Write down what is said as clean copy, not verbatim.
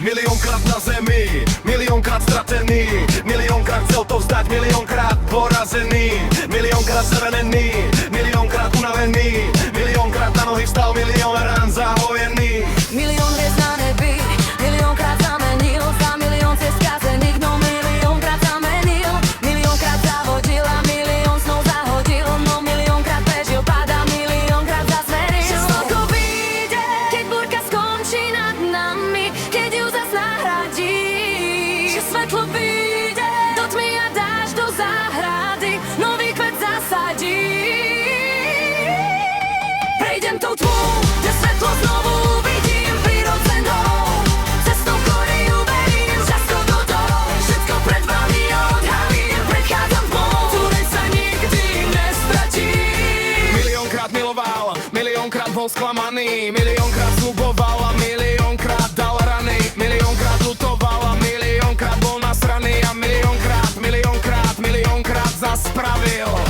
Miliónkrát na zemi, miliónkrát stratený, miliónkrát chcel to vzdať, miliónkrát porazený, miliónkrát zranený, miliónkrát unavený, miliónkrát na nohy vstal, milión rán zahojený. Milión hviezd na nebi, miliónkrát zamenil, za milión cest skazených, no miliónkrát zamenil, miliónkrát zavodil a milión snov zahodil, no miliónkrát prežil, padá, miliónkrát zasveril. Že slnko vyjde, keď búrka skončí nad nami, keď ju zas nahradí. Že svetlo vyjde do tmy a dáš do záhrady, nový kvet zasadí. Prejdem tou tmou, kde svetlo znovu uvidím, prirodzenou cestou, ktorej uverím. Žasko do toho, všetko pred vami odhalím, prechádzam tmou, ktorej sa nikdy nestratím. Miliónkrát miloval, miliónkrát bol sklamaný, miliónkrát sľuboval a miliónkrát dal rany, miliónkrát ľutoval a miliónkrát bol nasraný a miliónkrát zas spravil.